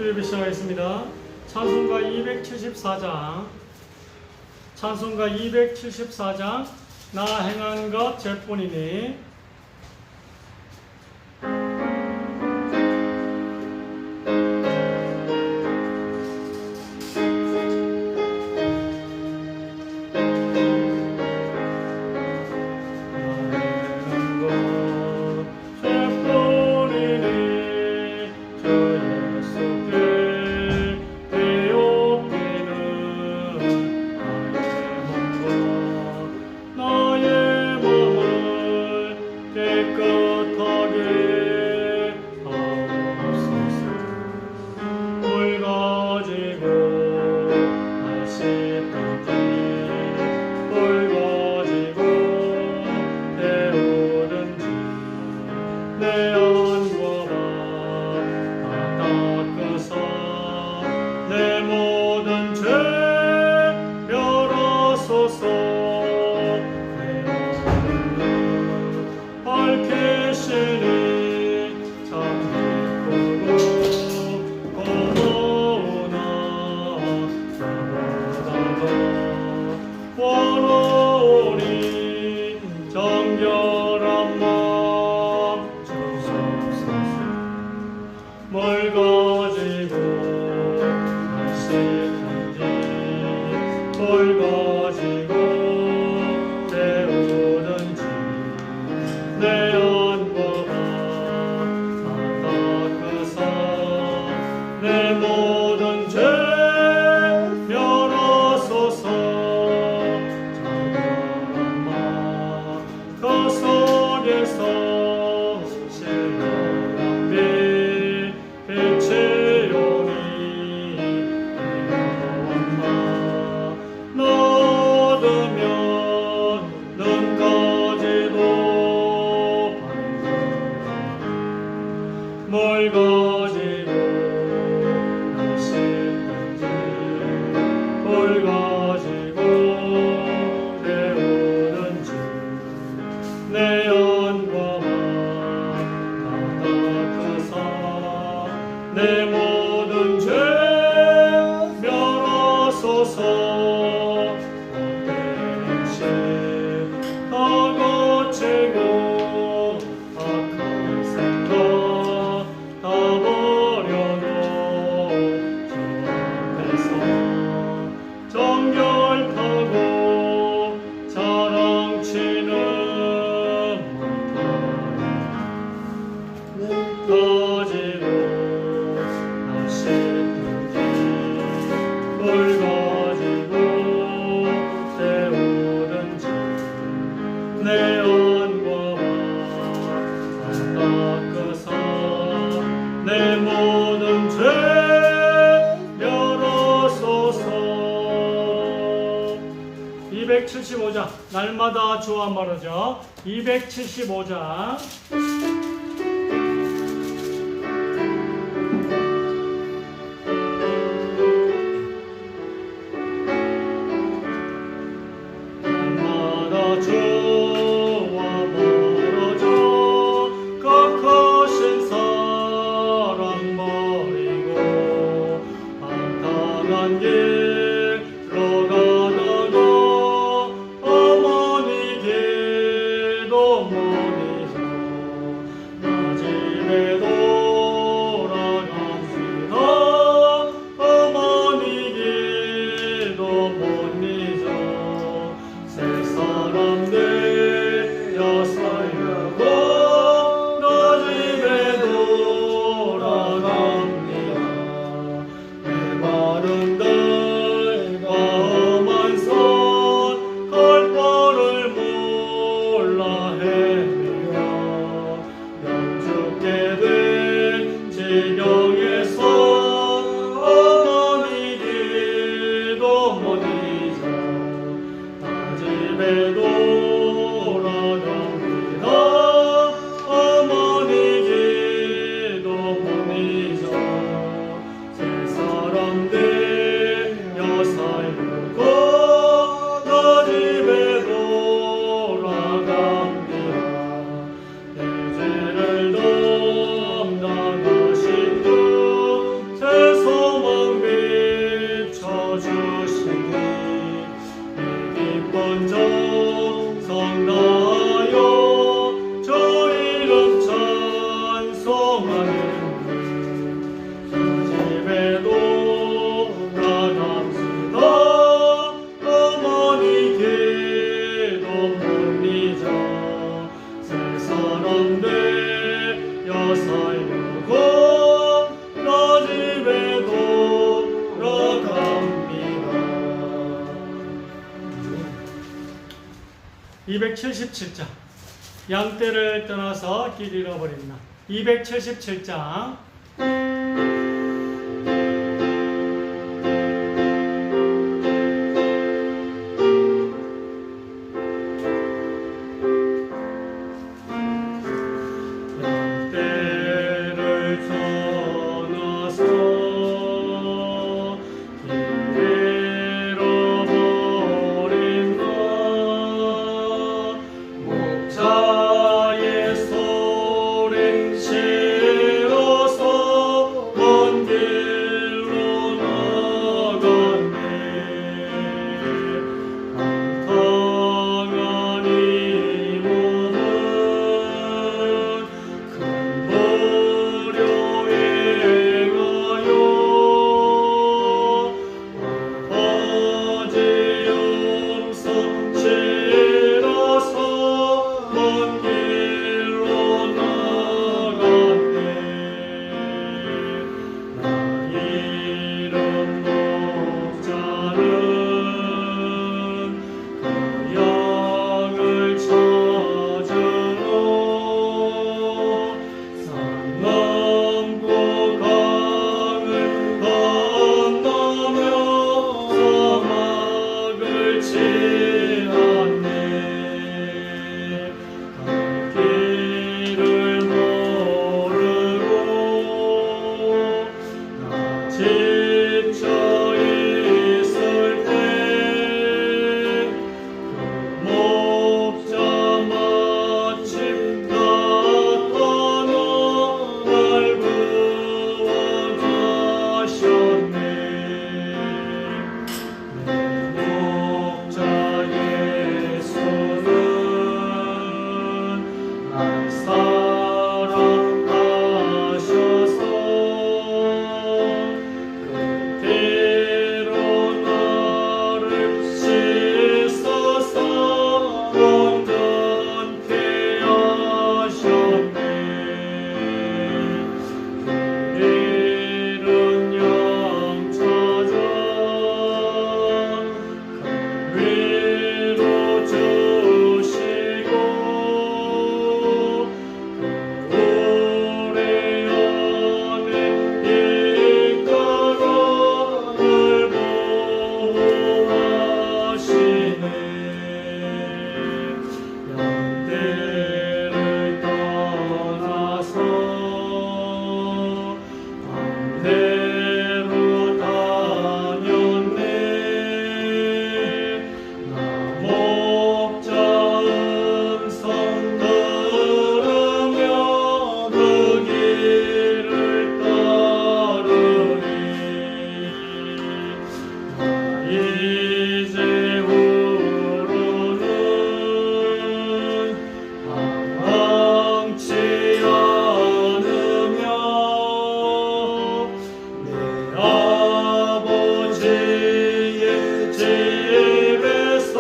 예배 시작하겠습니다. 찬송가 274장 나 행한 것 죄뿐이니. 날마다 주와 말하자. 275장 날마다 주와 말하자. 거하신 사랑 버리고 한탄한 길로 가다가 죄를 담당하신 주 세상 기쁜 정성 다하여 주 이름 찬송하는 주 집에도 나갑시다. 어머니 기도 봅니다. 새 사람 되어 살려고 나 집에 돌아갑니다. 277장 양떼를 떠나서 길 잃어버린 나. 277장 양떼를 떠나서 길 잃어버린 나. 목자의 소리 실어서 먼 길로 나갔네. 방탕한 이 몸은 큰 불효에 가요. 아버지 용서 실어서 먼 길로 나갔네. 나 이름 목자는 그 양을 찾으러 산 넘고 강을 건너며 사막을 지났네. 갈 길을 모르고 나 지쳐 있을 때 그 목자 마침 나타나 날 구원하셨네. 내 목자 예수는 날 사랑하셔서 그 피로 나를 씻어서 온전케 하셨네. 그 잃은 양 찾아 그 위로 주시고 그 오래 안에 이끌어 날 보호하시네. 양떼를 떠나서 방배로 다녔네. 나 목자 음성 들으며 그 길을 따르리. 나 이제 후로는 방황치 않으며 내 아버지의 집에서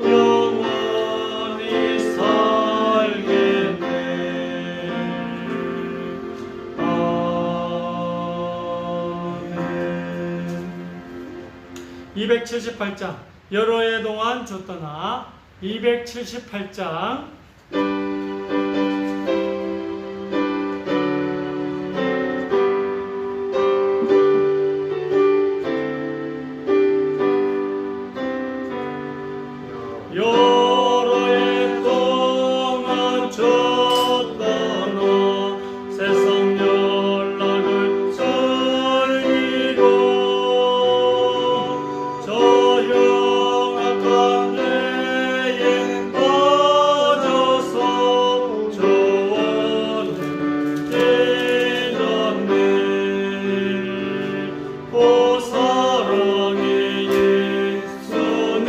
영원히 살겠네. 아멘. 278장 여러 해 동안 주 떠나. 278장 여러 해 동안 주 떠나 세상 연락을 즐기고 저 흉악한 죄에 빠져서 저원을 깨졌네. 오 사랑의 예수님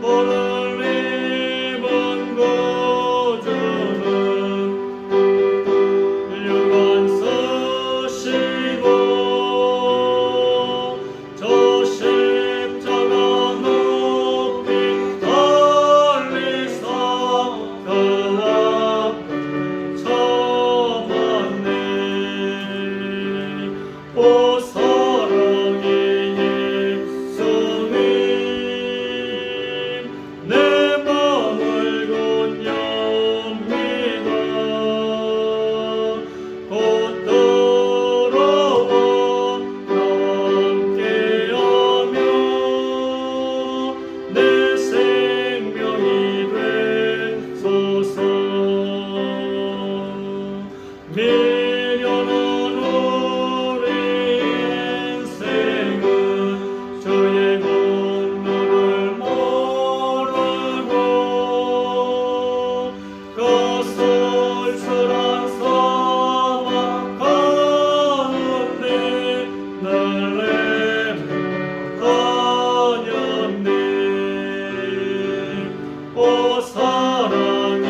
볼을 입은 구주는 훌륭한 서시고 저 십자가 높이 달리사 그 앞을 참았네. 오 사랑의 예수님, 내 맘을 건엽니다. 곧 들어와 함께하며 내 생명이 되소서. 미련한 우리 인생은 주의 공로를 모르고 그 쓸쓸한 사막 가운데 늘 내려다녔네. 오 사랑의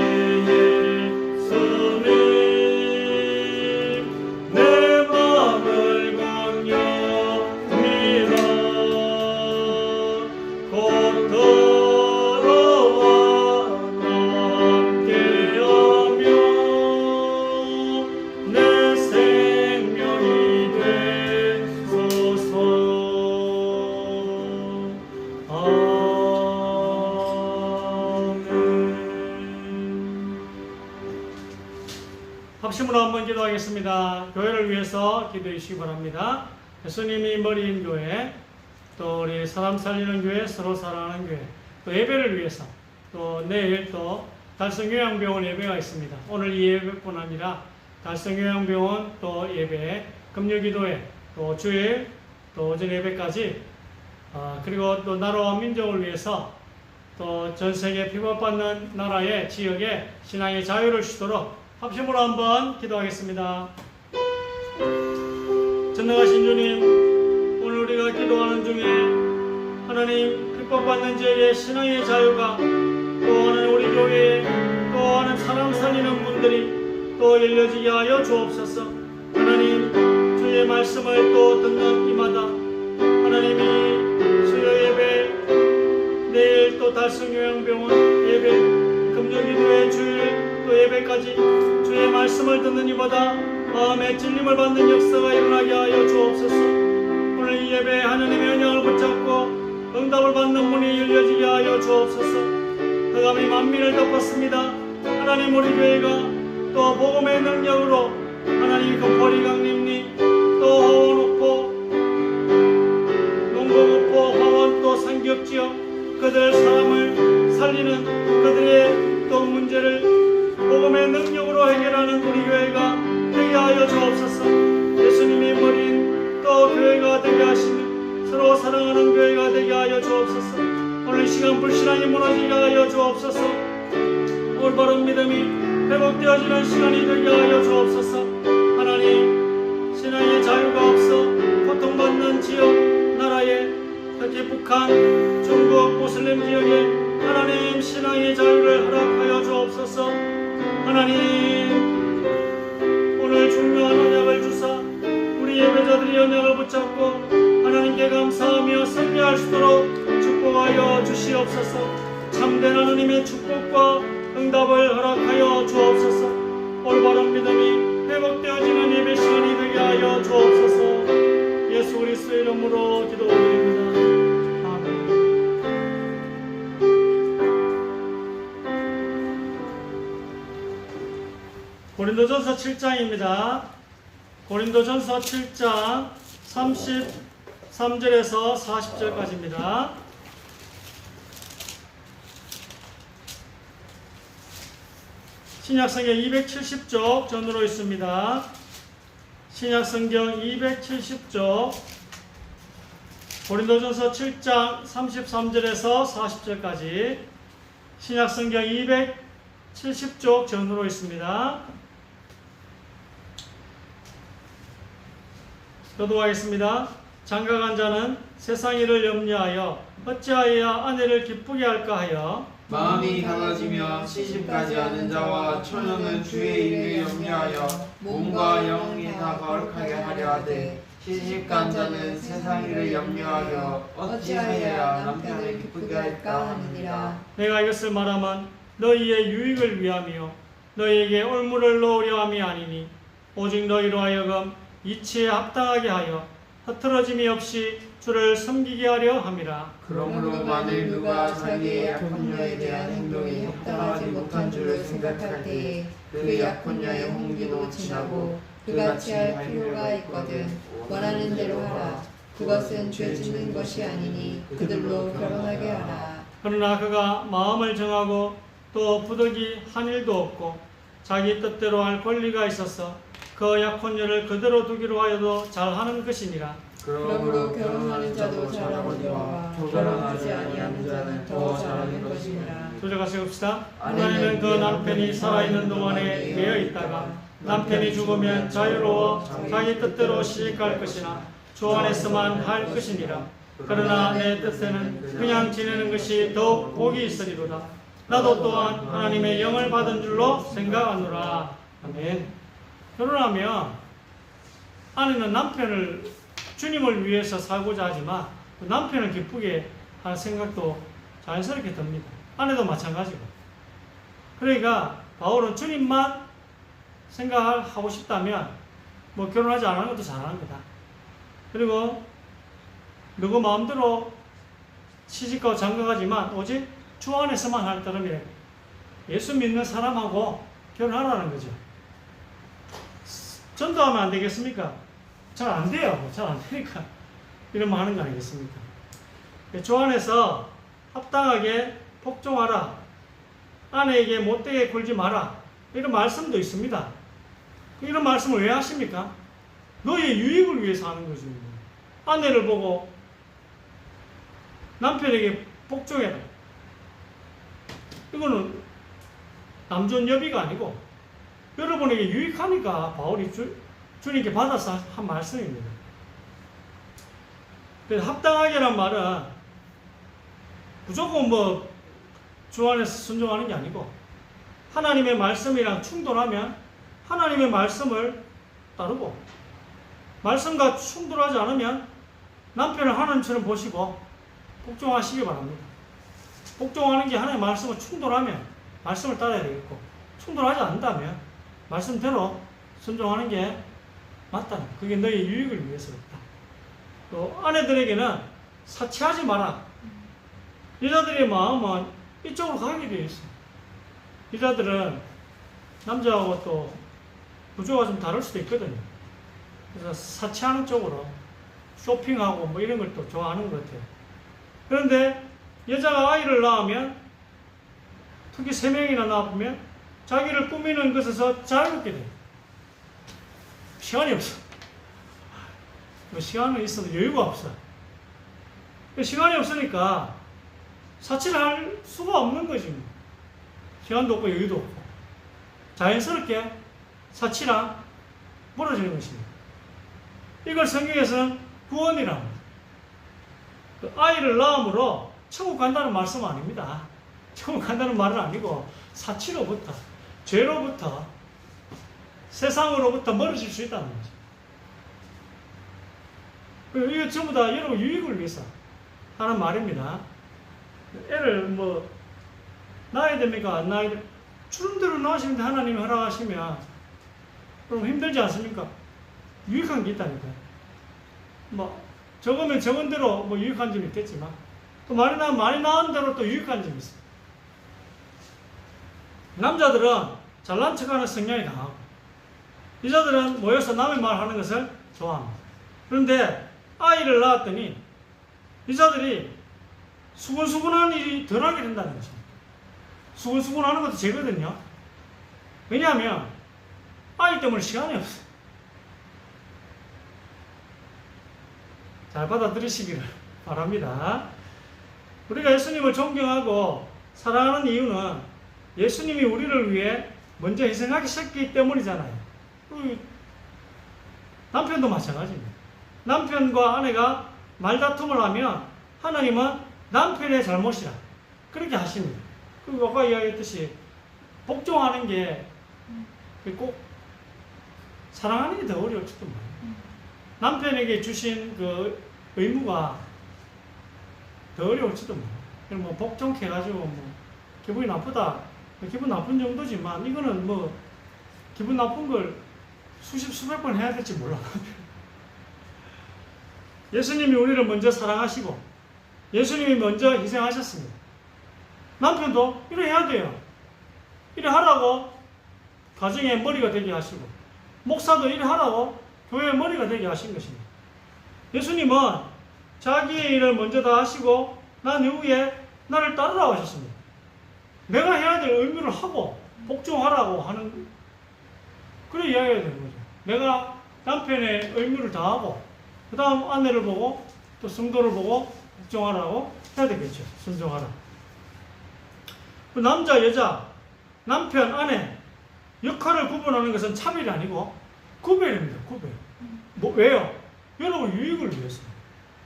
예수님, 내 맘을 공유합니다. 곧 들어와 함께하며 내 생명이 되소서. 아멘. 합심으로 한번 기도하겠습니다. 교회를 위해서 기도해 주시기 바랍니다. 예수님이 머리인 교회, 또 우리 사람 살리는 교회, 서로 사랑하는 교회, 또 예배를 위해서, 또 내일 또 달성요양병원 예배가 있습니다. 오늘 이 예배뿐 아니라 달성요양병원 또 예배, 금요기도회, 또 주일, 또 오전 예배까지, 그리고 또 나라와 민족을 위해서 또 전 세계 핍박받는 나라의 지역에 신앙의 자유를 주도록 합심으로 한번 기도하겠습니다. 전능하신 주님, 오늘 우리가 기도하는 중에 하나님 핍박받는 지역의 신앙의 자유가 또 하나님 우리 교회에 또 하나님 사람 살리는 분들이 또 열려지게 하여 주옵소서. 하나님 주의 말씀을 또 듣는 이마다 하나님이 수요 예배, 내일 또 달성요양병원 예배, 금요기도회 주일 또 예배까지 주의 말씀을 듣는 이마다 마음의 찔림을 받는 역사가 일어나게 하여 주옵소서. 오늘 이 예배에 하나님의 언약을 붙잡고 응답을 받는 문이 열려지게 하여 주옵소서. 흑암이 만민을 덮었습니다. 하나님 우리 교회가 또 복음의 능력으로 하나님 금포리 강림리 또 허원옥포 농공읍포 화원 또 상기업지역 그들 사람을 살리는 그들의 또 문제를 복음의 능력으로 해결하는 우리 교회가 되게 하여 주옵소서. 예수님이 머리인 또 교회가 되게 하시는 서로 사랑하는 교회가 되게 하여 주옵소서. 오늘 이 시간 불신앙이 무너지게 하여 주옵소서. 올바른 믿음이 회복되어지는 시간이 되게 하여 주옵소서. 하나님 신앙의 자유가 없어 고통받는 지역 나라에 특히 북한, 중국, 무슬림 지역에 하나님 신앙의 자유를 허락하여 주옵소서. 하나님 오늘 중요한 언약을 주사 우리 예배자들이 언약을 붙잡고 하나님께 감사하며 승리할 수 있도록 축복하여 주시옵소서. 참된 하나님의 축복과 응답을 허락하여 주옵소서. 올바른 믿음이 회복되어지는 예배 시간이 되게 하여 주옵소서. 예수 그리스도의 이름으로 기도드립니다. 아멘. 고린도전서 7장입니다. 고린도전서 7장 33절에서 40절까지입니다. 신약성경 270쪽 전으로 있습니다. 신약성경 270쪽 고린도전서 7장 33절에서 40절까지 신약성경 270쪽 전으로 있습니다. 교도하겠습니다. 장가간 자는 세상 일을 염려하여 어찌하여야 아내를 기쁘게 할까 하여 마음이 강해지며 시집가지 않은 자와 처녀는 주의 일을 염려하여 몸과 영이 다 거룩하게 하려 하되 시집간 자는 세상 일을 염려하여 어찌하여야 남편을 기쁘게 할까 하느니라. 내가 이것을 말하면 너희의 유익을 위함이요 너희에게 올무를 놓으려 함이 아니니 오직 너희로 하여금 이치에 합당하게 하여 흐트러짐이 없이 주를 섬기게 하려 함이라. 그러므로 만일 누가 자기의 약혼녀에 대한 행동이 합당하지 못한 줄을 생각할 때에 그 약혼녀의 홍기도 지나고 그같이 할 필요가 있거든 원하는 대로 하라. 그것은 죄 짓는 것이 아니니 그들로 결혼하게 하라. 그러나 그가 마음을 정하고 또 부득이 한 일도 없고 자기 뜻대로 할 권리가 있어서 그 약혼녀를 그대로 두기로 하여도 잘하는 것이니라. 그러므로 결혼하는 자도 잘하거니와 결혼하지 아니하는 자는 더 잘하는 것이니라. 조정하시 봅시다. 아내는 그 남편이 살아있는 동안에 매여 있다가 남편이 죽으면 자유로워 자기 뜻대로 시집갈 것이나 주 안에서만 할 것이니라. 그러나 내 뜻에는 그냥 지내는 것이 더욱 복이 있으리로다. 나도 또한 하나님의 영을 받은 줄로 생각하노라. 아멘. 결혼하면 아내는 남편을 주님을 위해서 살고자 하지만 남편을 기쁘게 하는 생각도 자연스럽게 듭니다. 아내도 마찬가지고. 그러니까 바울은 주님만 생각하고 싶다면 뭐 결혼하지 않은 것도 잘하는 거다. 그리고 누구 마음대로 시집가고 장가가지만 오직 주 안에서만 할 따름이래. 예수 믿는 사람하고 결혼하라는 거죠. 전도하면 안 되겠습니까? 잘 안 돼요. 잘 안 되니까 이러면 하는 거 아니겠습니까? 주 안에서 합당하게 복종하라. 아내에게 못되게 굴지 마라. 이런 말씀도 있습니다. 이런 말씀을 왜 하십니까? 너의 유익을 위해서 하는 거죠. 아내를 보고 남편에게 복종해라. 이거는 남존 여비가 아니고 여러분에게 유익하니까 바울이 주님께 받아서 한 말씀입니다. 그래서 합당하게란 말은 무조건 주 안에서 순종하는 게 아니고 하나님의 말씀이랑 충돌하면 하나님의 말씀을 따르고 말씀과 충돌하지 않으면 남편을 하나님처럼 보시고 복종하시기 바랍니다. 복종하는 게 하나님의 말씀을 충돌하면 말씀을 따라야 되겠고 충돌하지 않는다면 말씀대로 순종하는 게 맞다. 그게 너의 유익을 위해서 그렇다. 또 아내들에게는 사치하지 마라. 여자들의 마음은 이쪽으로 가게 되어 있어. 여자들은 남자하고 또 구조가 좀 다를 수도 있거든요. 그래서 사치하는 쪽으로 쇼핑하고 뭐 이런 걸 또 좋아하는 것 같아요. 그런데 여자가 아이를 낳으면 특히 3명이나 낳으면 자기를 꾸미는 것에서 자유롭게 돼요. 시간이 없어. 시간은 있어도 여유가 없어. 시간이 없으니까 사치를 할 수가 없는 거지. 시간도 없고 여유도 없고. 자연스럽게 사치랑 멀어지는 것입니다. 이걸 성경에서는 구원이라고 합니다. 아이를 낳음으로 천국 간다는 말씀은 아닙니다. 천국 간다는 말은 아니고 사치로부터, 죄로부터, 세상으로부터 멀어질 수 있다는 거죠. 이거 전부 다 여러분 유익을 위해서 하는 말입니다. 애를 낳아야 됩니까? 안 낳아야 됩니까? 주름대로 낳으시는데 하나님이 허락하시면 그럼 힘들지 않습니까? 유익한 게 있다니까요. 적으면 적은 대로 유익한 점이 있겠지만 또 많이 낳은 대로 또 유익한 점이 있어요. 남자들은 잘난 척하는 성향이 강하고 여자들은 모여서 남의 말 하는 것을 좋아합니다. 그런데 아이를 낳았더니 여자들이 수근수근한 일이 덜하게 된다는 것입니다. 수근수근하는 것도 죄거든요. 왜냐하면 아이 때문에 시간이 없어요. 잘 받아들이시기를 바랍니다. 우리가 예수님을 존경하고 사랑하는 이유는 예수님이 우리를 위해 먼저 희생하셨기 때문이잖아요. 남편도 마찬가지입니다. 남편과 아내가 말다툼을 하면 하나님은 남편의 잘못이라 그렇게 하십니다. 그리고 아까 이야기했듯이 복종하는 게 꼭 사랑하는 게 더 어려울지도 몰라요. 남편에게 주신 그 의무가 더 어려울지도 몰라요. 뭐 복종해가지고 뭐 기분이 나쁘다, 기분 나쁜 정도지만 이거는 뭐 기분 나쁜 걸 수백 번 해야 될지 몰라. 예수님이 우리를 먼저 사랑하시고 예수님이 먼저 희생하셨습니다. 남편도 이래 해야 돼요. 이래 하라고 가정의 머리가 되게 하시고 목사도 이래 하라고 교회의 머리가 되게 하신 것입니다. 예수님은 자기의 일을 먼저 다 하시고 난 이후에 나를 따르라고 하셨습니다. 내가 해야 될 의무를 하고 복종하라고 하는 그래 이야기해야 되는 거죠. 내가 남편의 의무를 다하고 그 다음 아내를 보고 또 성도를 보고 복종하라고 해야 되겠죠. 순종하라. 남자, 여자, 남편, 아내 역할을 구분하는 것은 차별이 아니고 구별입니다. 구별. 왜요? 여러분 유익을 위해서.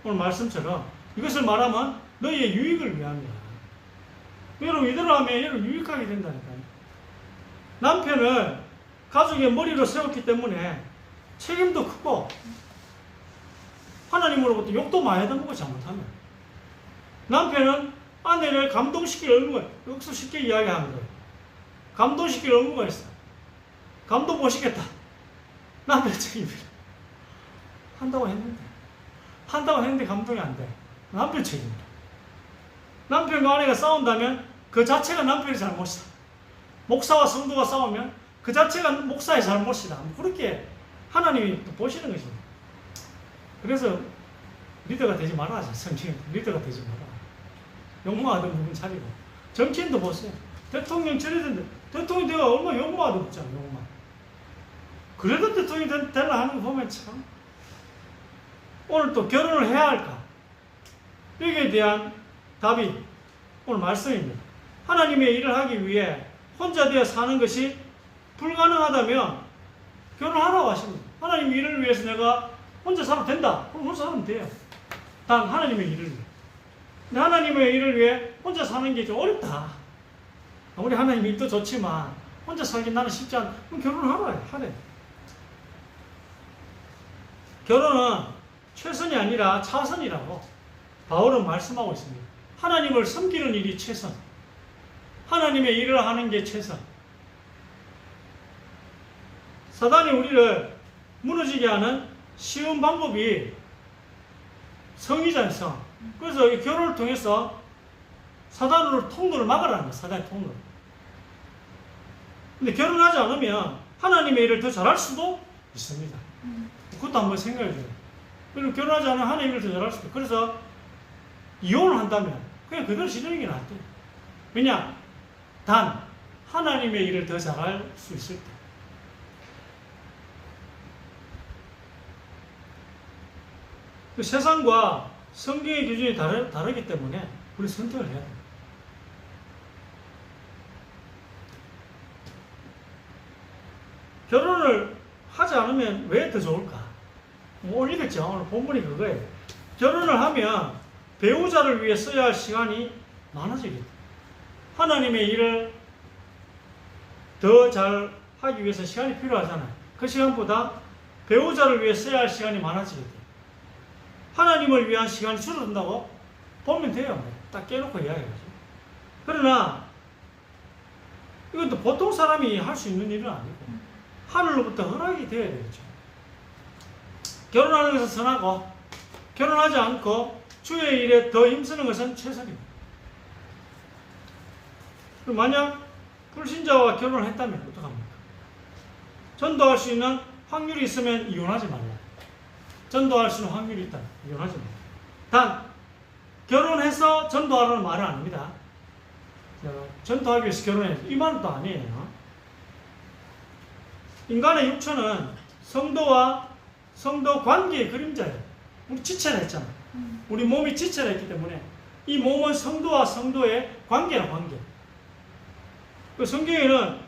오늘 말씀처럼 이것을 말하면 너희의 유익을 위함이야. 여러분 이대로 하면 여러분 유익하게 된다니까요. 남편을 가족의 머리로 세웠기 때문에 책임도 크고 하나님으로부터 욕도 많이 듣는 거 잘못하면. 남편은 아내를 감동시킬 의무가, 여기서 쉽게 이야기하는 거예요. 감동시킬 의무가 있어. 감동 못 시켰다. 남편 책임이야. 한다고 했는데 감동이 안 돼. 남편 책임이야. 남편과 아내가 싸운다면 그 자체가 남편의 잘못이다. 목사와 성도가 싸우면 그 자체가 목사의 잘못이다. 그렇게 하나님이 또 보시는 것입니다. 그래서 리더가 되지 말아야지. 성경 리더가 되지 마라. 욕망하던 부분 차리고. 정치인도 보세요. 대통령 처리된데 대통령 되가 얼마나 욕망하던 없잖아. 욕망. 그래도 대통령이 되려 하는 거 보면 참 오늘 또 결혼을 해야 할까? 여기에 대한 답이 오늘 말씀입니다. 하나님의 일을 하기 위해 혼자 되어 사는 것이 불가능하다면 결혼하라고 하십니다. 하나님의 일을 위해서 내가 혼자 살아도 된다. 그럼 혼자 살면 돼요. 단 하나님의 일을 위해. 근데 하나님의 일을 위해 혼자 사는 게 좀 어렵다. 아무리 하나님의 일도 좋지만 혼자 살긴 나는 쉽지 않아. 그럼 결혼을 하래. 결혼은 최선이 아니라 차선이라고 바울은 말씀하고 있습니다. 하나님을 섬기는 일이 최선. 하나님의 일을 하는 게 최선. 사단이 우리를 무너지게 하는 쉬운 방법이 성이잖아요, 성. 그래서 이 결혼을 통해서 사단으로 통로를 막으라는 거예요, 사단의 통로를. 근데 결혼하지 않으면 하나님의 일을 더 잘할 수도 있습니다. 그것도 한번 생각해 줘요. 그리고 결혼하지 않으면 하나님의 일을 더 잘할 수도 있고. 그래서 이혼을 한다면 그냥 그대로 지내는 게 낫대요. 왜냐? 단 하나님의 일을 더 잘할 수 있을 때. 그 세상과 성경의 기준이 다르기 때문에 우리 선택을 해야 돼요. 결혼을 하지 않으면 왜 더 좋을까? 오늘 읽었죠? 오늘 본문이 그거예요. 결혼을 하면 배우자를 위해 써야 할 시간이 많아지겠다. 하나님의 일을 더 잘 하기 위해서 시간이 필요하잖아요. 그 시간보다 배우자를 위해 써야 할 시간이 많아지겠다. 하나님을 위한 시간이 줄어든다고 보면 돼요. 딱 깨놓고 이야기하죠. 그러나 이것도 보통 사람이 할 수 있는 일은 아니고 하늘로부터 허락이 되어야 되겠죠. 결혼하는 것은 선하고 결혼하지 않고 주의 일에 더 힘쓰는 것은 최선입니다. 만약 불신자와 결혼을 했다면 어떡합니까? 전도할 수 있는 확률이 있으면 이혼하지 말라. 전도할 수 있는 확률이 있다. 이혼하지 말라. 단 결혼해서 전도하라는 말은 아닙니다. 전도하기 위해서 결혼해. 이 말은 또 아니에요. 인간의 육체는 성도와 성도 관계의 그림자예요. 우리 지체라 했잖아. 우리 몸이 지체라 했기 때문에 이 몸은 성도와 성도의 관계라 관계. 그 성경에는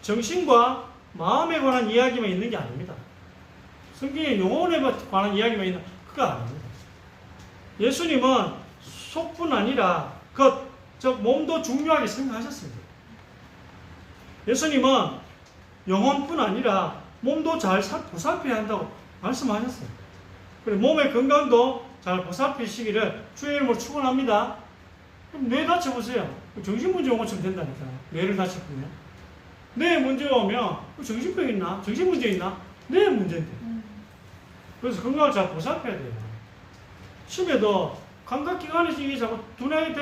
정신과 마음에 관한 이야기만 있는 게 아닙니다. 성경에 영혼에 관한 이야기만 있는 그거 아닙니다. 예수님은 속뿐 아니라 몸도 중요하게 생각하셨습니다. 예수님은 영혼뿐 아니라 몸도 잘 보살펴야 한다고 말씀하셨어요. 그리고 몸의 건강도 잘 보살피시기를 주의 이름으로 축원합니다. 그럼 뇌 다쳐보세요. 정신 문제 온 것처럼 된다니까요. 뇌를 다쳤군요. 뇌에 문제가 오면 정신병 있나? 정신 문제 있나? 뇌에 문제인데. 그래서 건강을 잘 보살펴야 돼요. 치매도 감각기관에서 이게 자꾸 둔하게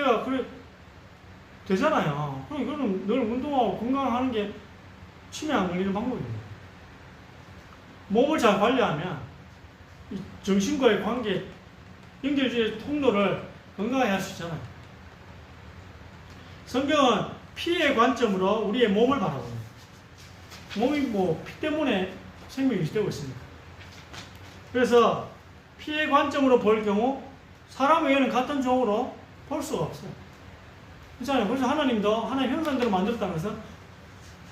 되잖아요. 그럼 이거는 늘 운동하고 건강하는 게 치매 안 걸리는 방법입니다. 몸을 잘 관리하면 이 정신과의 관계, 연결지의 통로를 건강하게 할 수 있잖아요. 성경은 피의 관점으로 우리의 몸을 바라봅니다. 몸이 피 때문에 생명이 유지되고 있습니다. 그래서 피의 관점으로 볼 경우 사람 외에는 같은 종으로 볼 수가 없어요. 그렇잖아요. 그래서 하나님도 하나님 형상대로 만들었다는 것은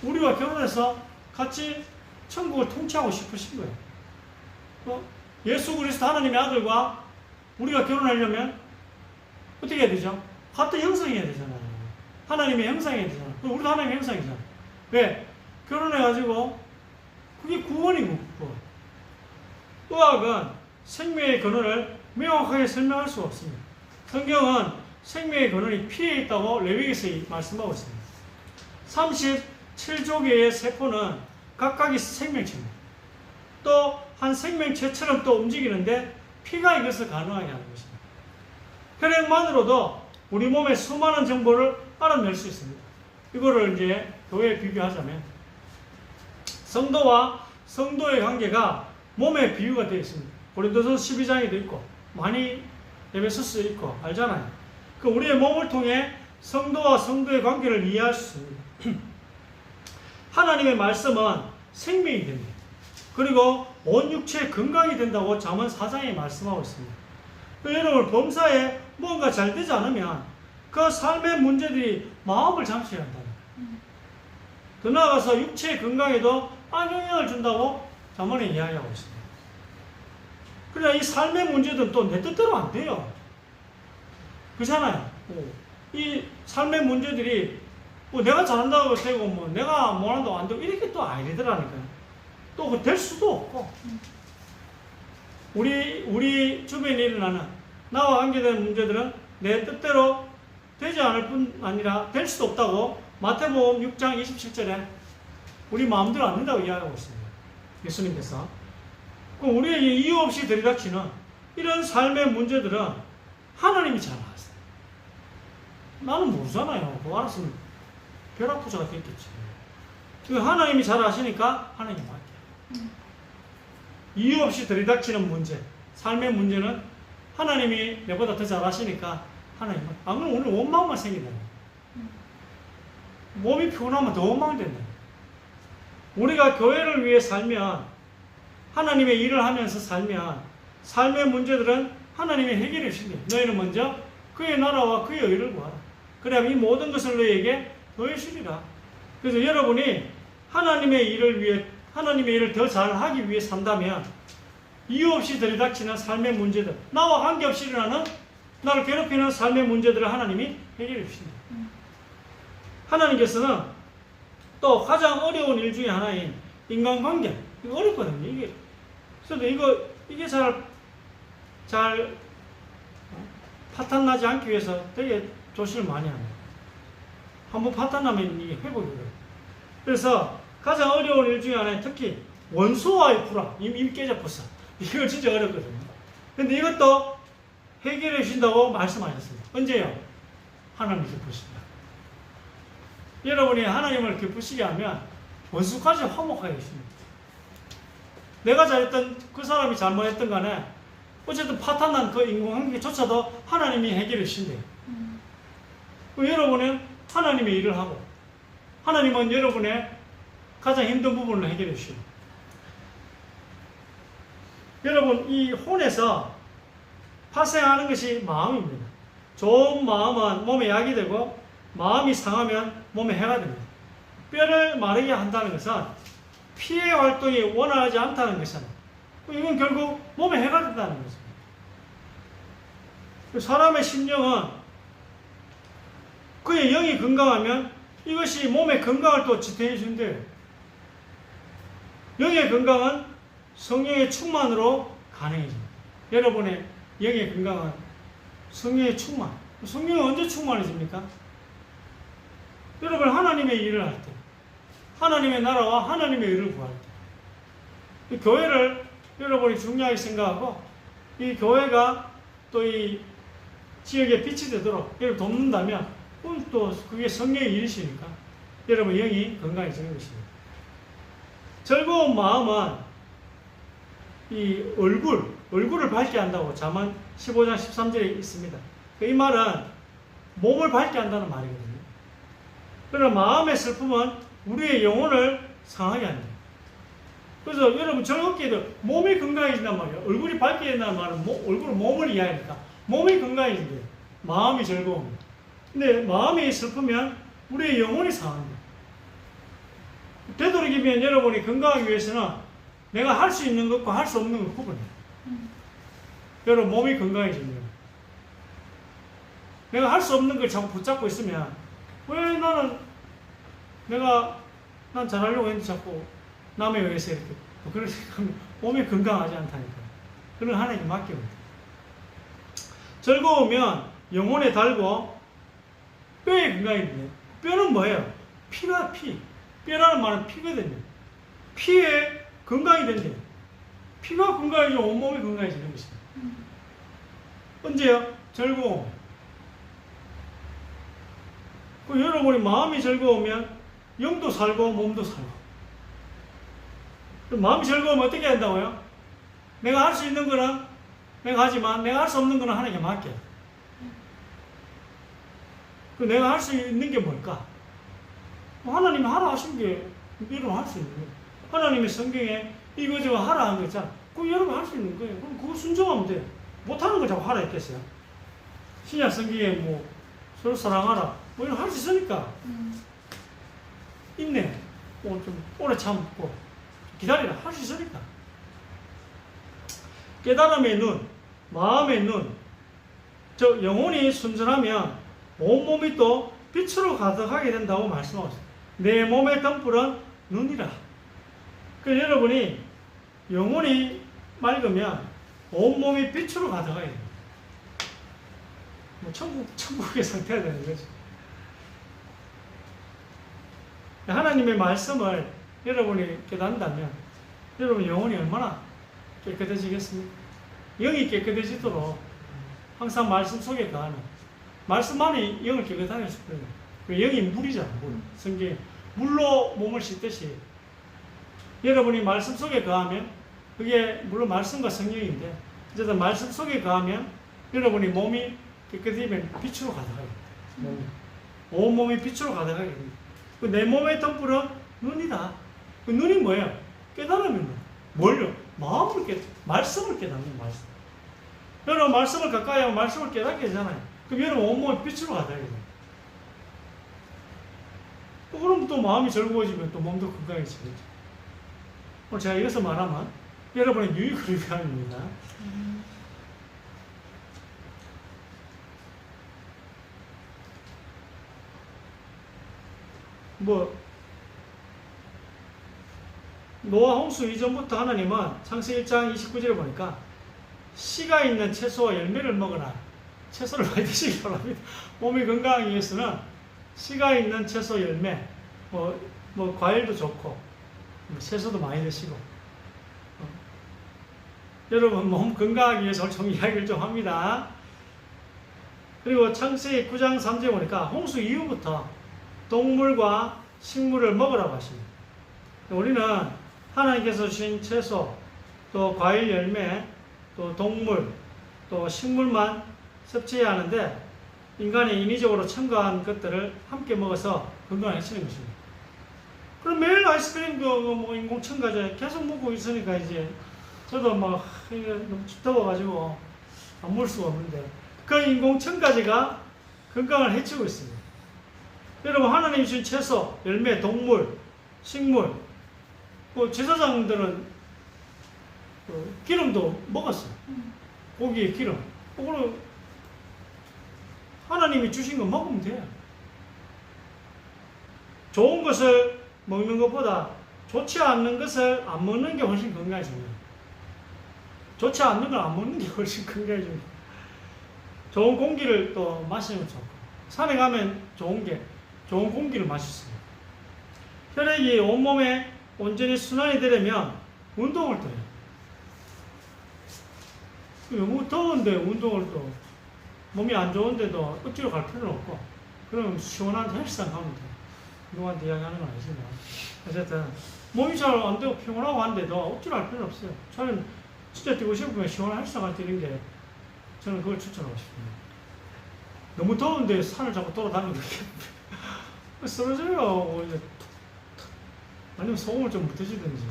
우리와 결혼해서 같이 천국을 통치하고 싶으신 거예요. 예수 그리스도 하나님의 아들과 우리가 결혼하려면 어떻게 해야 되죠? 같은 형상이어야 되잖아요. 하나님의 형상이어야 되잖아요. 우리도 하나님의 형상이잖아요. 왜? 결혼해가지고 그게 구원이고 구원. 의학은 생명의 근원을 명확하게 설명할 수가 없습니다. 성경은 생명의 근원이 피에 있다고 레위기에서 말씀하고 있습니다. 37조 개의 세포는 각각이 생명체입니다. 또 한 생명체처럼 또 움직이는데 피가 이것을 가능하게 하는 것입니다. 혈액만으로도 우리 몸의 수많은 정보를 알아낼 수 있습니다. 이거를 이제 교회에 비교하자면 성도와 성도의 관계가 몸의 비유가 되어 있습니다. 고린도서 12장에도 있고 많이 에베소서에 있고 알잖아요. 그 우리의 몸을 통해 성도와 성도의 관계를 이해할 수 있습니다. 하나님의 말씀은 생명이 됩니다. 그리고 온 육체의 건강이 된다고 잠언 4장에 말씀하고 있습니다. 여러분 범사에 뭔가 잘 되지 않으면 그 삶의 문제들이 마음을 잠식해야 한다. 더 나아가서 육체의 건강에도 악영향을 준다고 잠언에 이야기하고 있습니다. 그러나 이 삶의 문제들은 또 내 뜻대로 안 돼요. 그렇잖아요. 이 삶의 문제들이 내가 잘한다고 되고 내가 못한다고 안 되고 이렇게 또 아니더라니까요. 또 될 수도 없고 우리 주변에 일어나는 나와 관계되는 문제들은 내 뜻대로 되지 않을 뿐 아니라 될 수도 없다고 마태복음 6장 27절에 우리 마음대로 안 된다고 이야기하고 있습니다. 예수님께서. 그럼 우리에게 이유 없이 들이닥치는 이런 삶의 문제들은 하나님이 잘 아세요. 나는 모르잖아요. 그거 알았으면 벼락부자가 됐겠지. 하나님이 잘 아시니까 하나님 맡겨요. 이유 없이 들이닥치는 문제, 삶의 문제는 하나님이 내보다 더 잘 아시니까 하나님 맡겨요. 안 그러면 오늘 원망만 생긴다. 몸이 피곤하면 더 원망된다. 우리가 교회를 위해 살면 하나님의 일을 하면서 살면 삶의 문제들은 하나님의 해결해 주신대요. 너희는 먼저 그의 나라와 그의 의를 구하라. 그래야 이 모든 것을 너희에게 더해주리라. 그래서 여러분이 하나님의 일을 더 잘하기 위해 산다면 이유 없이 들이닥치는 삶의 문제들, 나와 관계없이 일어나는 나를 괴롭히는 삶의 문제들을 하나님이 해결해 주신다. 하나님께서는 또 가장 어려운 일 중에 하나인 인간관계, 이거 어렵거든요. 그래서 이게 잘 파탄 나지 않기 위해서 되게 조심을 많이 합니다. 한번 파탄 나면 이게 회복이 돼요. 그래서 가장 어려운 일 중에 하나는 특히 원수와의 불화, 이미 깨져버렸어. 이거 진짜 어렵거든요. 근데 이것도 해결해 주신다고 말씀하셨습니다. 언제요? 하나님 기쁘십니다. 여러분이 하나님을 기쁘시게 하면 원수까지 화목하게 되십니다. 내가 잘했던 그 사람이 잘못했던 간에 어쨌든 파탄난 그 인공관계조차도 하나님이 해결해 주신대요. 여러분은 하나님의 일을 하고 하나님은 여러분의 가장 힘든 부분을 해결해 주시고 여러분 이 혼에서 발생하는 것이 마음입니다. 좋은 마음은 몸에 약이 되고 마음이 상하면 몸에 해가 됩니다. 뼈를 마르게 한다는 것은 피의 활동이 원활하지 않다는 것은 이건 결국 몸에 해가 된다는 것입니다. 사람의 심령은 그의 영이 건강하면 이것이 몸의 건강을 또 지탱해 준대요. 영의 건강은 성령의 충만으로 가능해집니다. 여러분의 영의 건강은 성령의 충만. 성령이 언제 충만해집니까? 여러분 하나님의 일을 할 때, 하나님의 나라와 하나님의 일을 구할 때, 이 교회를 여러분이 중요하게 생각하고 이 교회가 또 이 지역에 빛이 되도록 여러분 돕는다면 그럼 또 그게 성령의 일이시니까 여러분 영이 건강해지는 것입니다. 즐거운 마음은 이 얼굴을 밝게 한다고 잠언 15장 13절에 있습니다. 이 말은 몸을 밝게 한다는 말이거든요. 그러나 마음의 슬픔은 우리의 영혼을 상하게 한다. 그래서 여러분 즐겁게 해도 몸이 건강해진단 말이에요. 얼굴이 밝게 된다는 말은 얼굴은 몸을 이해하니까 몸이 건강해진대요. 마음이 즐거움. 근데 마음이 슬프면 우리의 영혼이 상합니다. 되도록이면 여러분이 건강하기 위해서는 내가 할 수 있는 것과 할 수 없는 것 구분해요. 여러분 몸이 건강해지면 내가 할 수 없는 걸 자꾸 붙잡고 있으면 왜 난 잘하려고 했는데 자꾸 남에 의해서 이렇게 그런 생각하면 몸이 건강하지 않다니까. 그런 하나님께 맡깁니다. 즐거우면 영혼에 달고 뼈에 건강해지네. 뼈는 뭐예요? 피가 피. 뼈라는 말은 피거든요. 피에 건강이 된대요. 피가 건강해지면 온몸이 건강해지는 것입니다. 언제요? 즐거움. 여러분이 마음이 즐거우면 영도 살고 몸도 살고. 마음이 즐거우면 어떻게 한다고요? 내가 할 수 있는 거는 내가 하지만 내가 할 수 없는 거는 하나님께 맡겨. 내가 할 수 있는 게 뭘까? 하나님이 하라 하신 게 여러분 할 수 있는 거예요. 하나님의 성경에 이거저거 하라 한 거 있잖아. 그거 여러분 할 수 있는 거예요. 그럼 그거 순종하면 돼요. 못하는 거 자꾸 하라 했겠어요? 신약 성경에 뭐 서로 사랑하라 뭐 이런 거 할 수 있으니까 인내 좀 오래 참고 기다리라 할 수 있으니까. 깨달음의 눈, 마음의 눈, 저 영혼이 순전하면 온몸이 또 빛으로 가득하게 된다고 말씀하고 있습니다. 내 몸의 덤불은 눈이라. 그러니까 여러분이 영혼이 맑으면 온몸이 빛으로 가득하게 됩니다. 뭐 천국의 상태가 되는 거죠. 하나님의 말씀을 여러분이 깨닫는다면 여러분 영혼이 얼마나 깨끗해지겠습니까? 영이 깨끗해지도록 항상 말씀 속에 거하는 말씀만이 영을 깨끗하게 해줄 거예요. 영이 물이잖아, 물. 성경에 물로 몸을 씻듯이 여러분이 말씀 속에 거하면 그게 물론 말씀과 성령인데 어쨌든 말씀 속에 거하면 여러분이 몸이 깨끗해지면 빛으로 가득하게 됩니다. 온몸이 빛으로 가득하게 됩니다. 내 몸의 덤불은 눈이다. 그 눈이 뭐예요? 깨달으면 뭘요? 말씀을 깨닫는 말씀. 여러분 말씀을 가까이 하면 말씀을 깨닫게 되잖아요. 그럼 여러분 온몸이 빛으로 가득하게 됩니다. 그럼 또 마음이 즐거워지면 또 몸도 건강해지겠죠. 오늘 제가 이것을 말하면 여러분의 유익을 위함입니다. 노아 홍수 이전부터 하나님은 창세기 1장 29절에 보니까 씨가 있는 채소와 열매를 먹으라. 채소를 많이 드시기 바랍니다. 몸이 건강하기 위해서는 씨가 있는 채소 열매, 과일도 좋고 채소도 많이 드시고 여러분 몸 건강하기 위해서 좀 이야기를 좀 합니다. 그리고 창세기 9장 3절에 보니까 홍수 이후부터 동물과 식물을 먹으라고 하십니다. 우리는 하나님께서 주신 채소, 또 과일 열매, 또 동물, 또 식물만 섭취해야 하는데 인간이 인위적으로 첨가한 것들을 함께 먹어서 건강해지는 것입니다. 그럼 매일 아이스크림 인공 첨가제 계속 먹고 있으니까 이제 저도 너무 더워가지고 안 먹을 수가 없는데 그 인공 첨가제가 건강을 해치고 있습니다. 여러분 하나님이 주신 채소, 열매, 동물, 식물 제사장들은 기름도 먹었어요. 고기의 기름. 그거는 하나님이 주신 거 먹으면 돼요. 좋은 것을 먹는 것보다 좋지 않는 것을 안 먹는 게 훨씬 건강에 좋아요. 좋지 않는 걸 안 먹는 게 훨씬 건강에 좋아요. 좋은 공기를 또 마시면 좋고, 산에 가면 좋은 공기를 마실 수 있어요. 혈액이 온몸에 온전히 순환이 되려면 운동을 또 해요. 너무 더운데 운동을 또, 몸이 안 좋은데도 억지로 갈 필요는 없고, 그럼 시원한 헬스장 가면 돼요. 누구한테 이야기하는 건 아니지만. 어쨌든, 몸이 잘 안 되고 피곤하고 한데도 억지로 할 필요는 없어요. 저는 진짜 뛰고 싶으면 시원한 헬스장을 뛰는 게, 저는 그걸 추천하고 싶습니다. 너무 더운데 산을 자꾸 돌아다니는 게 쓰러져요. 아니면 소금을 좀 묻혀주든지.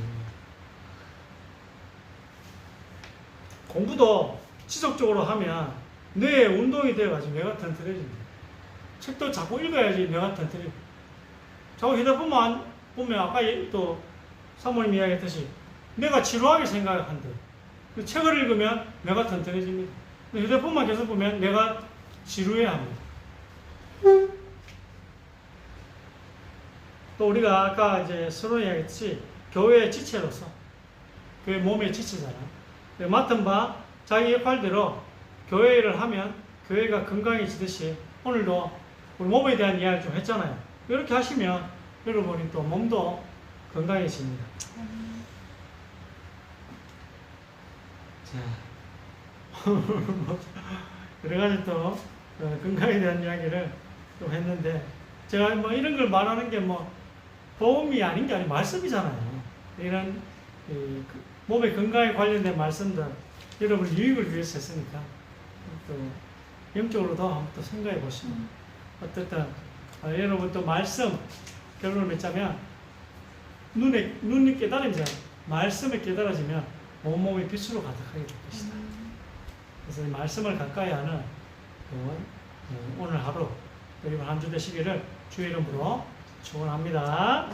공부도 지속적으로 하면 뇌에 운동이 되어가지고 뇌가 튼튼해집니다. 책도 자꾸 읽어야지 뇌가 튼튼해집니다. 자꾸 휴대폰만 보면 아까 또 사모님 이야기했듯이 뇌가 지루하게 생각한대. 책을 읽으면 뇌가 튼튼해집니다. 휴대폰만 계속 보면 뇌가 지루해합니다. 또 우리가 아까 이제 서로 이야기했듯이 교회의 지체로서, 교회 몸의 지체잖아. 맡은 바 자기 역할대로 교회 일을 하면 교회가 건강해지듯이 오늘도 우리 몸에 대한 이야기를 좀 했잖아요. 이렇게 하시면 여러분이 또 몸도 건강해집니다. 자, 여러 가지 또 건강에 대한 이야기를 또 했는데, 제가 뭐 이런 걸 말하는 게 뭐 보험이 아닌 게 아니고 말씀이잖아요. 이런 몸의 건강에 관련된 말씀들 여러분 유익을 위해서 했으니까 또 영적으로도 한번 또 생각해 보시면 어쨌든 여러분 또 말씀 결론을 맺자면 눈이 깨달으면 말씀에 깨달아지면 온몸이 빛으로 가득하게 될 것이다. 그래서 이 말씀을 가까이 하는 오늘 하루 이번 한 주 되시기를 주의 이름으로 축원합니다.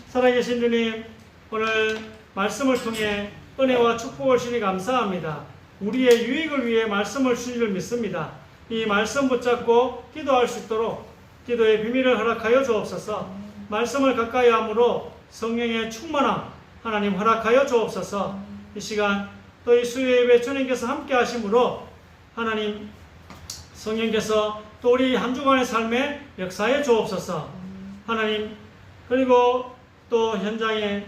살아계신 주님, 오늘 말씀을 통해 은혜와 축복을 주니 감사합니다. 우리의 유익을 위해 말씀을 주신 줄 믿습니다. 이 말씀 붙잡고 기도할 수 있도록 기도의 비밀을 허락하여 주옵소서. 말씀을 가까이 함으로 성령의 충만함 하나님 허락하여 주옵소서. 이 시간 또 이 수요 예배 주님께서 함께 하심으로 하나님 성령께서 또 우리 한 주간의 삶에 역사해 주옵소서. 하나님, 그리고 또 현장에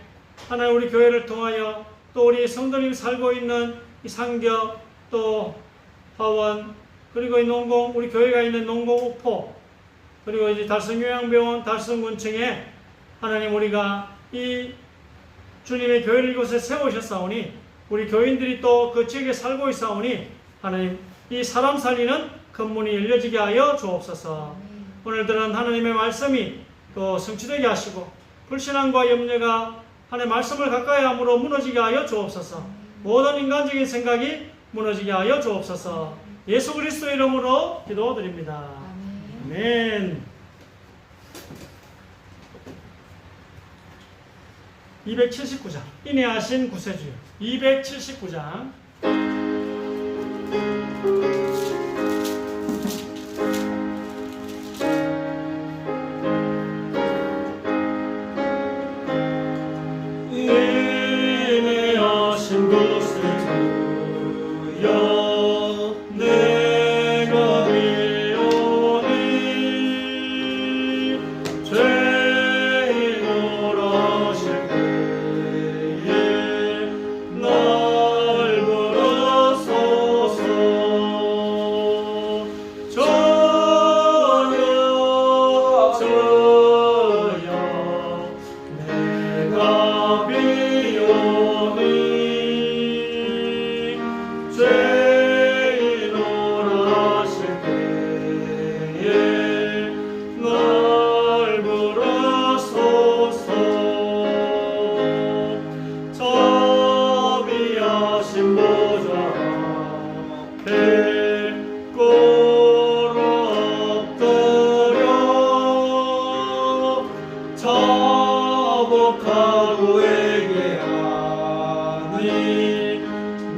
하나님 우리 교회를 통하여 또 우리 성도님 살고 있는 이 상교 또 화원 그리고 이 농공 우리 교회가 있는 농공 우포 그리고 이제 달성요양병원 달성군청에 하나님 우리가 이 주님의 교회를 이곳에 세우셨사오니 우리 교인들이 또 그 지역에 살고 있사오니 하나님 이 사람 살리는 건문이 열려지게 하여 주옵소서. 오늘들은 하나님의 말씀이 또 성취되게 하시고 불신앙과 염려가 하나님의 말씀을 가까이 함으로 무너지게 하여 주옵소서. 모든 인간적인 생각이 무너지게 하여 주옵소서. 예수 그리스도 이름으로 기도드립니다. 아멘. 279장 인내하신 구세주여 279장 인내하신 구세주여 내가 비오니 죄인으로 실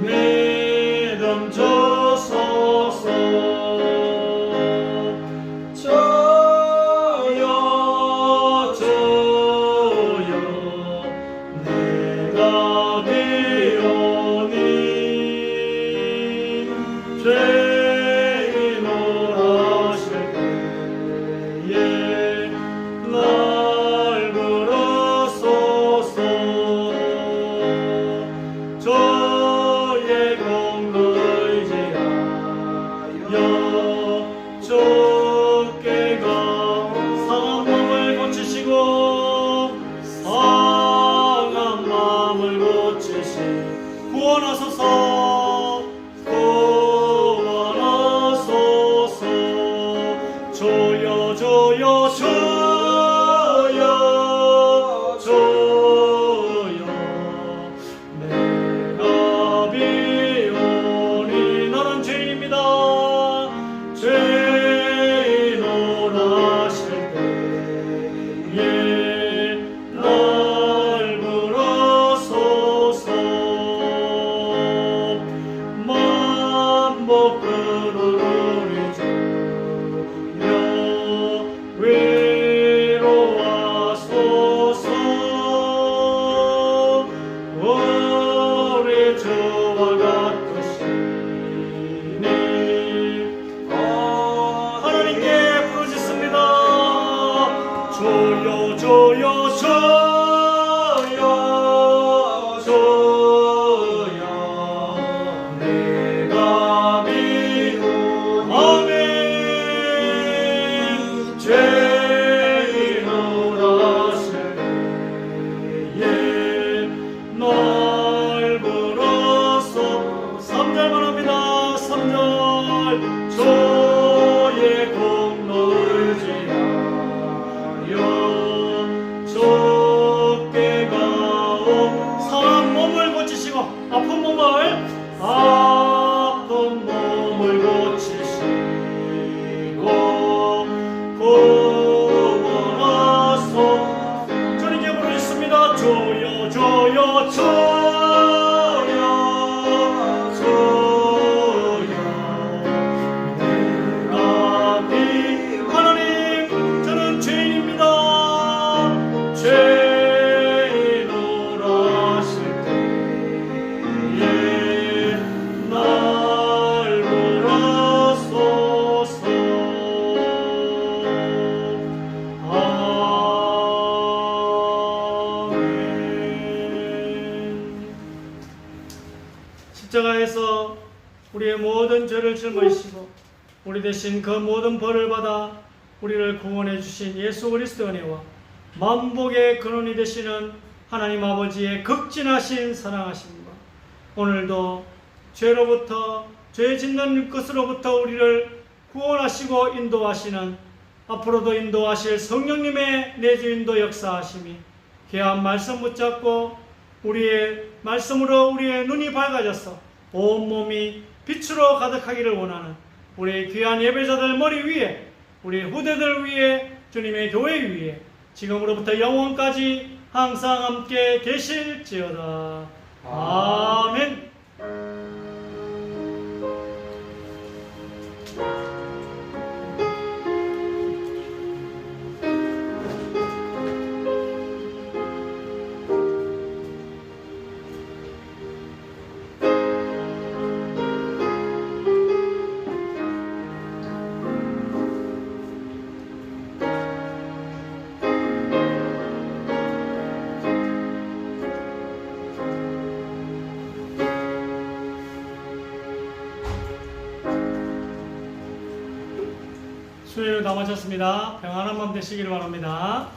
믿음 주소서. 저요 저요 저요 저요 내가 미운 아멘 죄인을 하실 때에 날 불어서 3절만 합니다. 3절 저의 공로를 지하여 적게 가오 상한 몸을 고치시고 아픈 몸을 고치시고 구원하소 주님께 부르셨습니다. 저요 저요 저요 저요 하나님 저는 죄인입니다. 죄인을 하실 때에 날 불러소서. 아멘. 십자가에서 우리의 모든 죄를 짊어지시고 우리 대신 그 모든 벌을 받아 우리를 구원해 주신 예수 그리스도의 은혜와 만복의 근원이 되시는 하나님 아버지의 극진하신 사랑하심과 오늘도 죄로부터 죄 짓는 것으로부터 우리를 구원하시고 인도하시는 앞으로도 인도하실 성령님의 내주인도 역사하심이 귀한 말씀 붙잡고 우리의 말씀으로 우리의 눈이 밝아져서 온몸이 빛으로 가득하기를 원하는 우리 귀한 예배자들 머리 위에 우리 후대들 위에 주님의 교회 위에 지금으로부터 영원까지 항상 함께 계실지어다. 아멘. 수요일 다 마쳤습니다. 평안한 밤 되시길 바랍니다.